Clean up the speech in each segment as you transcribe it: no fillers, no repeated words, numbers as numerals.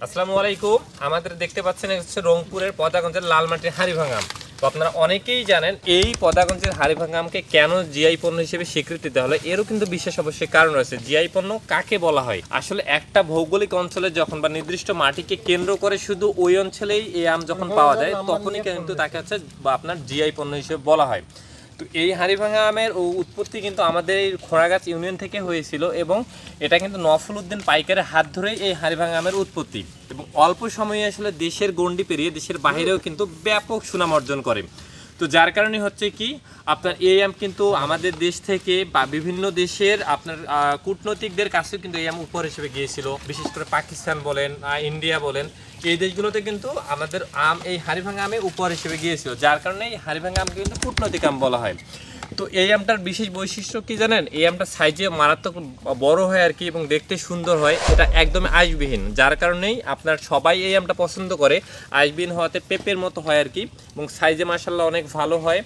আসসালামু আলাইকুম। আমাদের দেখতে পাচ্ছেন হচ্ছে রংপুরের পদাগঞ্জের লালমাটির হাড়িভাঙা আম। তো আপনারা অনেকেই জানেন এই পদাগঞ্জের হাড়িভাঙা আমকে কেন জিআই পণ্য হিসেবে স্বীকৃতি দেওয়া হলো। এরও কিন্তু বিশেষ অবশ্যই কারণ রয়েছে। জিআই পণ্য কাকে বলা হয়? আসলে একটা ভৌগোলিক অঞ্চলে যখন বা নির্দিষ্ট মাটিকে কেন্দ্র করে শুধু ওই অঞ্চলেই এই আম যখন পাওয়া যায় তখনই কিন্তু তাকে হচ্ছে বা আপনার জিআই পণ্য হিসেবে বলা হয়। তো এই হাড়িভাঙা আমের উৎপত্তি কিন্তু আমাদের এই খোড়াগাছ ইউনিয়ন থেকে হয়েছিল এবং এটা কিন্তু নফল উদ্দিন পাইকারের হাত ধরেই এই হাড়িভাঙা আমের উৎপত্তি এবং অল্প সময়ে আসলে দেশের গণ্ডি পেরিয়ে দেশের বাইরেও কিন্তু ব্যাপক সুনাম অর্জন করে। তো যার কারণে হচ্ছে কি আপনার এই আম কিন্তু আমাদের দেশ থেকে বা বিভিন্ন দেশের আপনার কূটনৈতিকদের কাছেও কিন্তু এই আম উপহার হিসেবে গিয়েছিল। বিশেষ করে পাকিস্তান বলেন, ইন্ডিয়া বলেন, এই দেশগুলোতে কিন্তু আমাদের আম এই হাড়িভাঙা আমে উপহার হিসেবে গিয়েছিল। যার কারণে এই হাড়িভাঙা আমকে কিন্তু কূটনৈতিক আম বলা হয়। তো এই আমটার বিশেষ বৈশিষ্ট্য কি জানেন? এই আমটা সাইজে মারাত্মক বড় হয় আর কি এবং দেখতে সুন্দর হয়। এটা একদমই আঁশবিহীন, যার কারণেই আপনার সবাই এই আমটা পছন্দ করে। আঁশবিহীন হওয়াতে পেঁপের মতো হয় আর কি এবং সাইজে মাশাআল্লাহ অনেক ভালো হয়।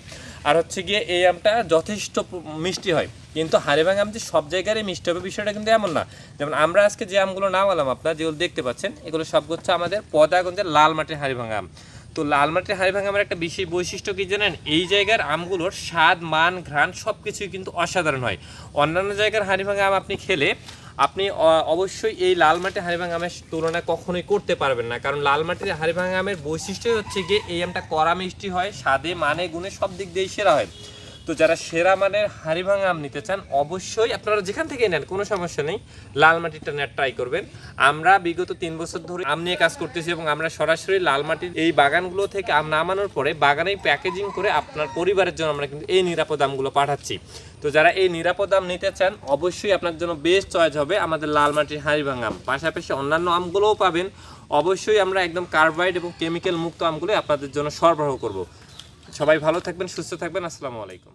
আর হচ্ছে গিয়ে এই আমটা যথেষ্ট মিষ্টি হয়। কিন্তু হাড়িভাঙা আম যে সব জায়গায় মিষ্টি হবে বিষয়টা কিন্তু এমন না। যেমন আমরা আজকে যে আমগুলো নামালাম আপনারা যেগুলো দেখতে পাচ্ছেন এগুলো সব হচ্ছে আমাদের পদাগঞ্জের লাল মাটির হাড়িভাঙা আম। তো লাল মাটির হাড়িভাঙা আমের একটা বিশেষ বৈশিষ্ট্য কি জানেন? এই জায়গার আমগুলোর স্বাদ, মান, ঘ্রাণ সব কিছুই কিন্তু অসাধারণ হয়। অন্যান্য জায়গার হাড়িভাঙা আম আপনি খেলে আপনি অবশ্যই এই লাল মাটির হাড়িভাঙা আমের তুলনা কখনোই করতে পারবেন না। কারণ লাল মাটির হাড়িভাঙা আমের বৈশিষ্ট্যই হচ্ছে গিয়ে এই আমটা কড়া মিষ্টি হয়, স্বাদে, মানে, গুণে সব দিক দিয়েই সেরা হয়। তো যারা সেরা মানের হাড়িভাঙা আম নিতে চান অবশ্যই আপনারা যেখান থেকে নেন কোনো সমস্যা নেই, লাল মাটিটা নেট ট্রাই করবেন। আমরা বিগত 3 বছর ধরে আম নিয়ে কাজ করতেছি এবং আমরা সরাসরি লাল মাটির এই বাগানগুলো থেকে আম নামানোর পরে বাগানেই প্যাকেজিং করে আপনার পরিবারের জন্য আমরা কিন্তু এই নিরাপদ আমগুলো পাঠাচ্ছি। তো যারা এই নিরাপদ আম নিতে চান অবশ্যই আপনার জন্য বেস্ট চয়েস হবে আমাদের লাল মাটির হাড়িভাঙা আম। পাশাপাশি অন্যান্য আমগুলোও পাবেন। অবশ্যই আমরা একদম কার্বাইড এবং কেমিক্যাল মুক্ত আমগুলো আপনাদের জন্য সরবরাহ করব। সবাই ভালো থাকবেন, সুস্থ থাকবেন। আসসালামু আলাইকুম।